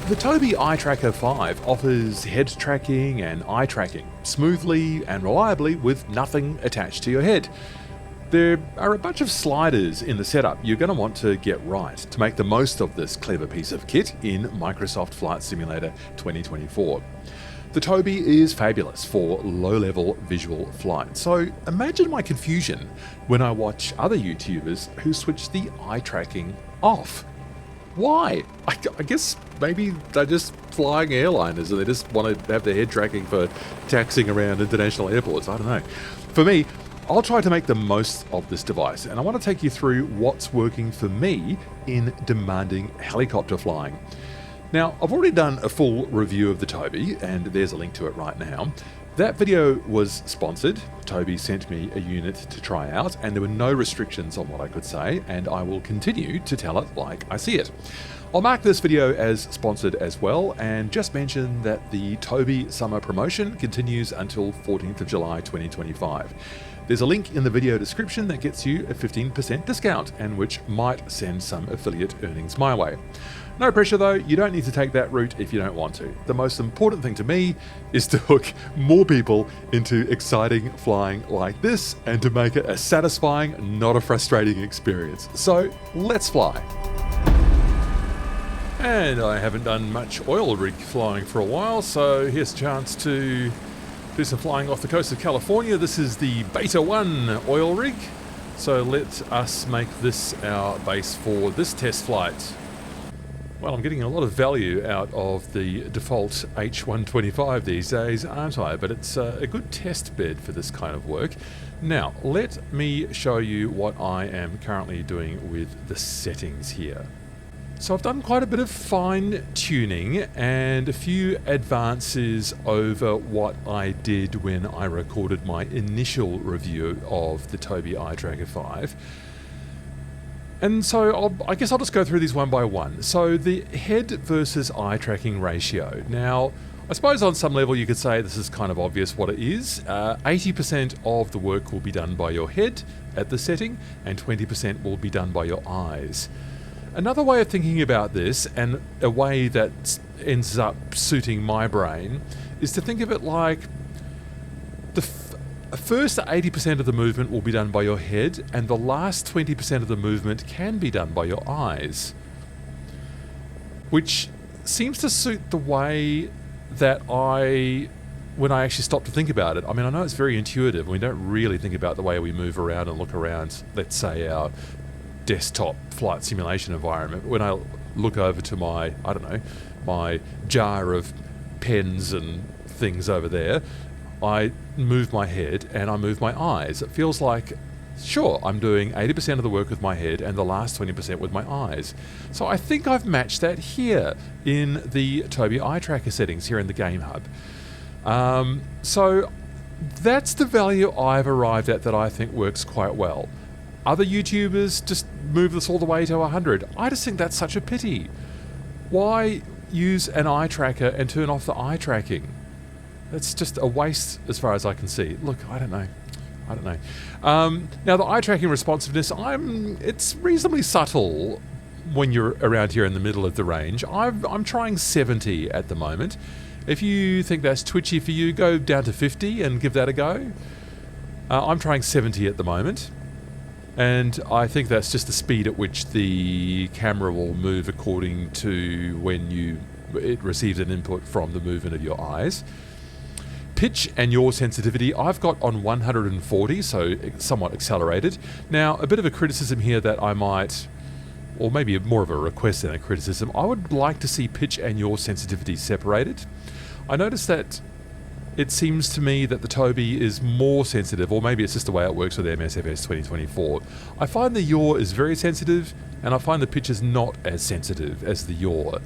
The Tobii Eye Tracker 5 offers head tracking and eye tracking smoothly and reliably with nothing attached to your head. There are a bunch of sliders in the setup you're going to want to get right to make the most of this clever piece of kit in Microsoft Flight Simulator 2024. The Tobii is fabulous for low-level visual flight, so imagine my confusion when I watch other YouTubers who switch the eye tracking off. Why? I guess maybe they're just flying airliners and they just want to have their head tracking for taxiing around international airports. I don't know. For me, I'll try to make the most of this device, and I want to take you through what's working for me in demanding helicopter flying. Now, I've already done a full review of the Tobii, and there's a link to it right now. That video was sponsored. Tobii sent me a unit to try out, and there were no restrictions on what I could say, and I will continue to tell it like I see it. I'll mark this video as sponsored as well, and just mention that the Tobii summer promotion continues until 14th of July 2025. There's a link in the video description that gets you a 15% discount, and which might send some affiliate earnings my way. No pressure though, you don't need to take that route if you don't want to. The most important thing to me is to hook more people into exciting flying like this and to make it a satisfying, not a frustrating experience. So let's fly. And I haven't done much oil rig flying for a while, so here's a chance to do some flying off the coast of California. This is the Beta 1 oil rig, so let us make this our base for this test flight. Well, I'm getting a lot of value out of the default H125 these days, aren't I? But it's a good test bed for this kind of work. Now, let me show you what I am currently doing with the settings here. So I've done quite a bit of fine tuning and a few advances over what I did when I recorded my initial review of the Tobii Eye Tracker 5. And so I guess I'll just go through these one by one. So the head versus eye tracking ratio. Now, I suppose on some level you could say this is kind of obvious what it is. 80% of the work will be done by your head at the setting, and 20% will be done by your eyes. Another way of thinking about this, and a way that ends up suiting my brain, is to think of it like the first 80% of the movement will be done by your head, and the last 20% of the movement can be done by your eyes. Which seems to suit the way that when I actually stop to think about it. I mean, I know it's very intuitive, and we don't really think about the way we move around and look around, let's say, our desktop flight simulation environment. When I look over to my, I don't know, my jar of pens and things over there, I move my head and I move my eyes. It feels like, sure, I'm doing 80% of the work with my head and the last 20% with my eyes. So I think I've matched that here in the Tobii Eye Tracker settings here in the Game Hub. So that's the value I've arrived at that I think works quite well. Other YouTubers just move this all the way to 100. I just think that's such a pity. Why use an eye tracker and turn off the eye tracking? That's just a waste as far as I can see. Look, I don't know. Now the eye tracking responsiveness, it's reasonably subtle when you're around here in the middle of the range. I'm trying 70 at the moment. If you think that's twitchy for you, go down to 50 and give that a go. I'm trying 70 at the moment. And I think that's just the speed at which the camera will move according to when it receives an input from the movement of your eyes. Pitch and yaw sensitivity, I've got on 140, so somewhat accelerated. Now, a bit of a criticism here that I might, or maybe more of a request than a criticism, I would like to see pitch and yaw sensitivity separated. I noticed that it seems to me that the Tobii is more sensitive, or maybe it's just the way it works with MSFS 2024. I find the yaw is very sensitive, and I find the pitch is not as sensitive as the yaw.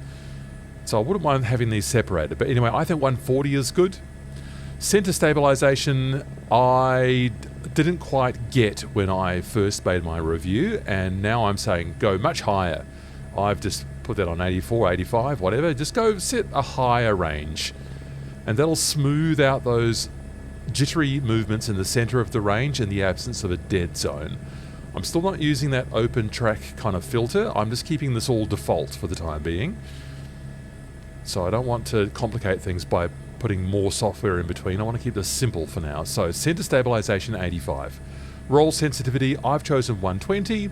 So I wouldn't mind having these separated. But anyway, I think 140 is good. Center stabilization, I didn't quite get when I first made my review, and now I'm saying go much higher. I've just put that on 84, 85, whatever. Just go set a higher range. And that'll smooth out those jittery movements in the center of the range in the absence of a dead zone. I'm still not using that open track kind of filter. I'm just keeping this all default for the time being. So I don't want to complicate things by putting more software in between. I want to keep this simple for now. So center stabilization 85. Roll sensitivity, I've chosen 120.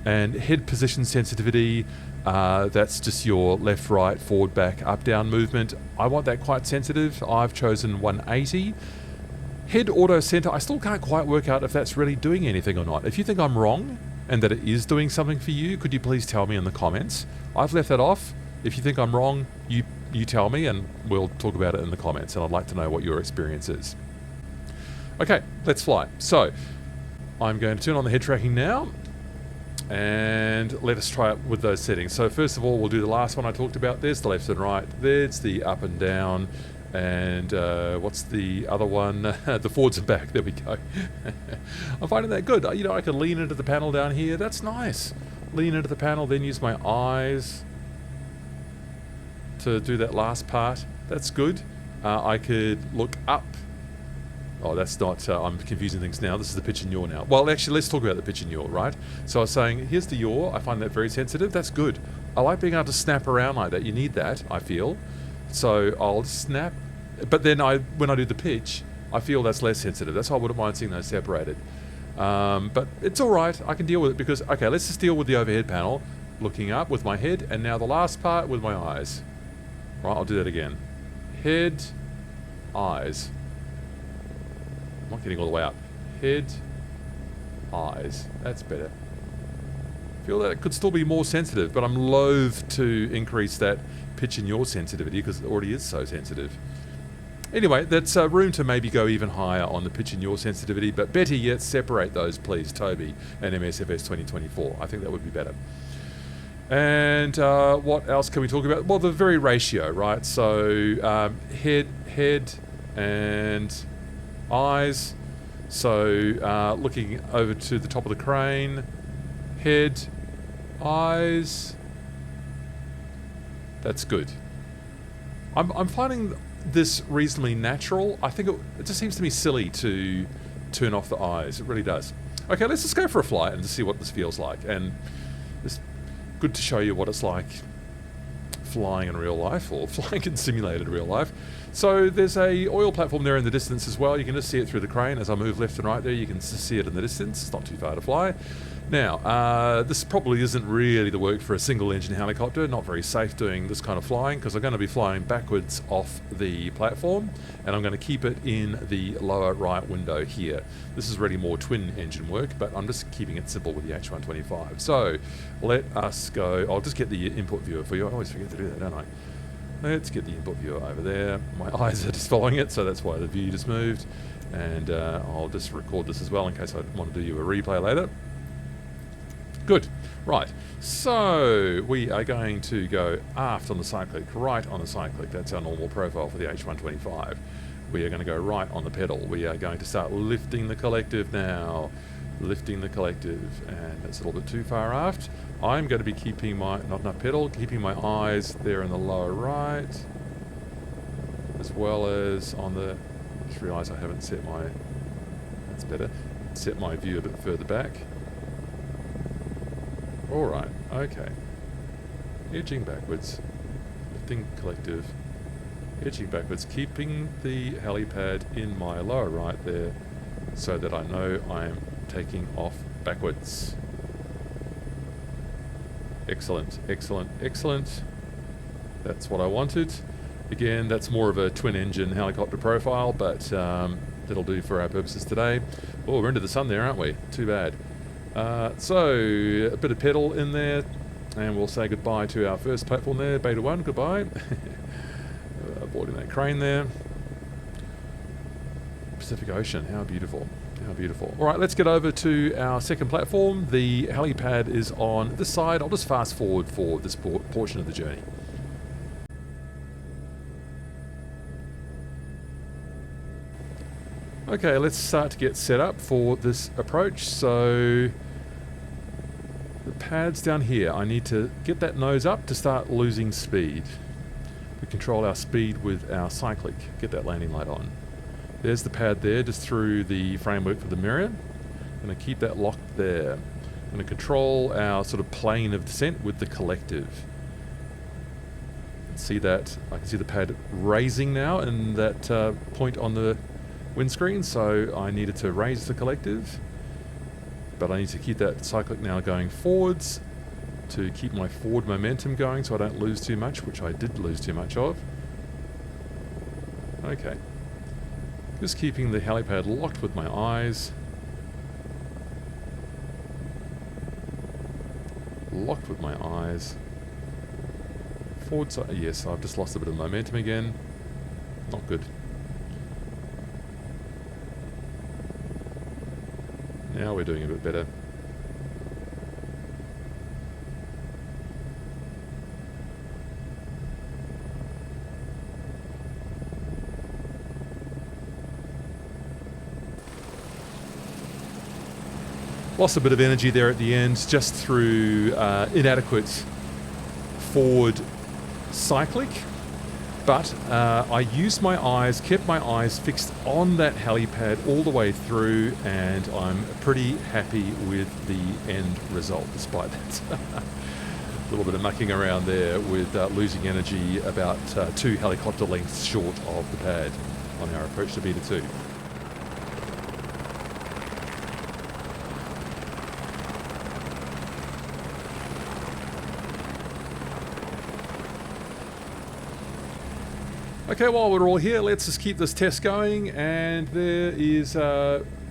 And head position sensitivity, that's just your left, right, forward, back, up, down movement. I want that quite sensitive. I've chosen 180. Head auto center, I still can't quite work out if that's really doing anything or not. If you think I'm wrong and that it is doing something for you, could you please tell me in the comments? I've left that off. If you think I'm wrong, you tell me and we'll talk about it in the comments, and I'd like to know what your experience is. Okay, let's fly. So I'm going to turn on the head tracking now. And let us try it with those settings. So first of all, we'll do the last one I talked about. There's the left and right. There's the up and down. And what's the other one? The forwards and back. There we go. I'm finding that good. You know, I can lean into the panel down here. That's nice. Lean into the panel, then use my eyes to do that last part. That's good. I could look up. Oh, that's not, I'm confusing things now. This is the pitch and yaw now. Well, actually, let's talk about the pitch and yaw, right? So I was saying, here's the yaw. I find that very sensitive. That's good. I like being able to snap around like that. You need that, I feel. So I'll snap. But then when I do the pitch, I feel that's less sensitive. That's why I wouldn't mind seeing those separated. But it's all right. I can deal with it because, okay, let's just deal with the overhead panel. Looking up with my head. And now the last part with my eyes. Right, I'll do that again. Head, eyes. I'm not getting all the way up. Head, eyes. That's better. I feel that it could still be more sensitive, but I'm loath to increase that pitch in your sensitivity because it already is so sensitive. Anyway, that's room to maybe go even higher on the pitch in your sensitivity, but better yet, separate those, please, Tobii and MSFS 2024. I think that would be better. And what else can we talk about? Well, the very ratio, right? So head, and eyes. So looking over to the top of the crane, head, eyes. That's good. I'm finding this reasonably natural. I think it just seems to me silly to turn off the eyes. It really does. Okay, let's just go for a flight and just see what this feels like. And it's good to show you what it's like flying in real life, or flying in simulated real life. So there's a oil platform there in the distance as well. You can just see it through the crane. As I move left and right there, you can just see it in the distance. It's not too far to fly. Now, this probably isn't really the work for a single engine helicopter. Not very safe doing this kind of flying because I'm going to be flying backwards off the platform, and I'm going to keep it in the lower right window here. This is really more twin engine work, but I'm just keeping it simple with the H125. So let us go. I'll just get the input viewer for you. I always forget to do that, don't I? Let's get the input viewer over there. My eyes are just following it, so that's why the view just moved. And I'll just record this as well in case I want to do you a replay later. Good. Right. So we are going to go aft on the cyclic, right on the cyclic. That's our normal profile for the H125. We are going to go right on the pedal. We are going to start lifting the collective now. Lifting the collective. And that's a little bit too far aft. I'm going to be keeping my, not enough pedal, keeping my eyes there in the lower right. As well as on the, I just realised I haven't set my, that's better, set my view a bit further back. Alright, okay. Edging backwards, lifting collective, edging backwards, keeping the helipad in my lower right there so that I know I am taking off backwards. Excellent, excellent, excellent. That's what I wanted. Again, that's more of a twin engine helicopter profile, but that'll do for our purposes today. Oh, we're into the sun there, aren't we? Too bad. So, a bit of pedal in there, and we'll say goodbye to our first platform there, Beta 1, goodbye. Boarding that crane there. Pacific Ocean, how beautiful, how beautiful. Alright, let's get over to our second platform. The helipad is on this side. I'll just fast forward for this portion of the journey. Okay, let's start to get set up for this approach. So the pad's down here. I need to get that nose up to start losing speed. We control our speed with our cyclic. Get that landing light on. There's the pad there, just through the framework for the mirror. I'm going to keep that locked there. I'm going to control our sort of plane of descent with the collective. see that. I can see the pad raising now in that point on the windscreen, so I needed to raise the collective. But I need to keep that cyclic now going forwards to keep my forward momentum going so I don't lose too much, which I did lose too much of. Okay. Just keeping the helipad locked with my eyes. Locked with my eyes. Forward side. Yes, I've just lost a bit of momentum again. Not good. Now we're doing a bit better. Lost a bit of energy there at the end, just through inadequate forward cyclic. But I used my eyes, kept my eyes fixed on that helipad all the way through, and I'm pretty happy with the end result, despite that little bit of mucking around there with losing energy about 2 helicopter lengths short of the pad on our approach to Beta 2. Okay, while we're all here, let's just keep this test going, and there is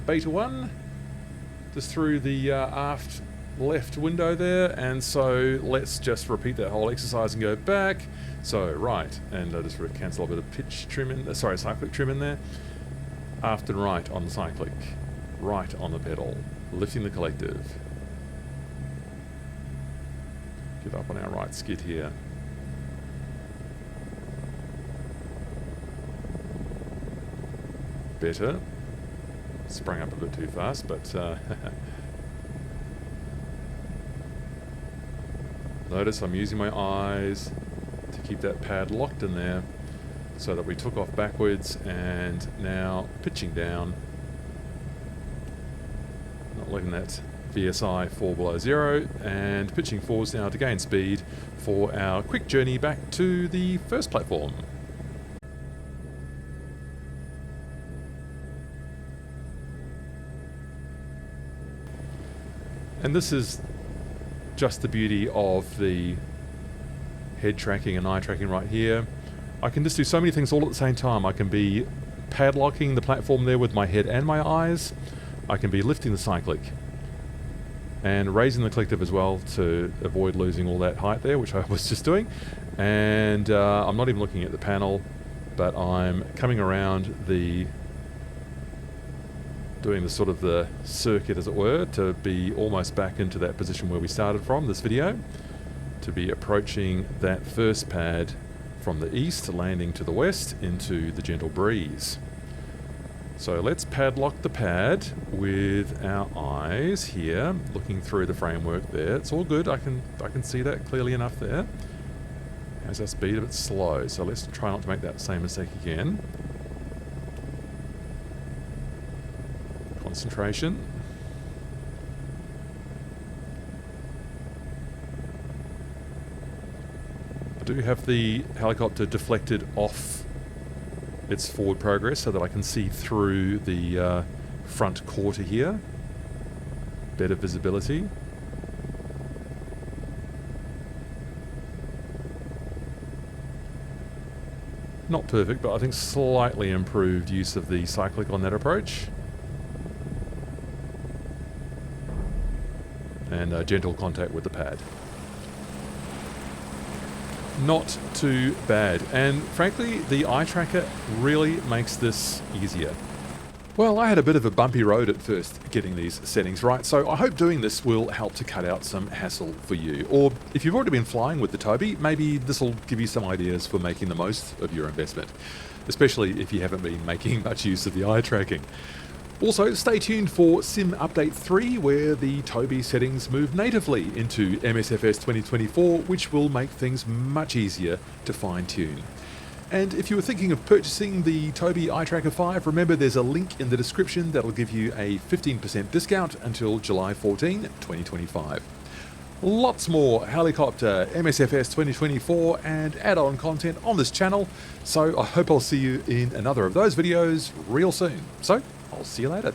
Beta 1 just through the aft left window there, and so let's just repeat that whole exercise and go back. So, right, and just cancel a bit of pitch trim in, cyclic trim in there. Aft and right on the cyclic, right on the pedal, lifting the collective. Get up on our right skid here. Better. Sprang up a bit too fast, but notice I'm using my eyes to keep that pad locked in there so that we took off backwards, and now pitching down, not letting that VSI fall below 0, and pitching forwards now to gain speed for our quick journey back to the first platform. And this is just the beauty of the head tracking and eye tracking right here. I can just do so many things all at the same time. I can be padlocking the platform there with my head and my eyes. I can be lifting the cyclic and raising the collective as well to avoid losing all that height there, which I was just doing. And I'm not even looking at the panel, but I'm coming around the doing the sort of the circuit, as it were, to be almost back into that position where we started from this video, to be approaching that first pad from the east, landing to the west into the gentle breeze. So let's padlock the pad with our eyes here, looking through the framework there. It's all good. I can see that clearly enough there. Has our speed a bit slow, so let's try not to make that same mistake again. Concentration. I do have the helicopter deflected off its forward progress so that I can see through the front quarter here. Better visibility. Not perfect, but I think slightly improved use of the cyclic on that approach. And gentle contact with the pad. Not too bad, and frankly the eye tracker really makes this easier. Well, I had a bit of a bumpy road at first getting these settings right, so I hope doing this will help to cut out some hassle for you. Or if you've already been flying with the Tobii, maybe this will give you some ideas for making the most of your investment, especially if you haven't been making much use of the eye tracking. Also, stay tuned for Sim Update 3, where the Tobii settings move natively into MSFS 2024, which will make things much easier to fine-tune. And if you were thinking of purchasing the Tobii Eye Tracker 5, remember there's a link in the description that will give you a 15% discount until July 14, 2025. Lots more helicopter, MSFS 2024 and add-on content on this channel, so I hope I'll see you in another of those videos real soon. So, I'll see you later.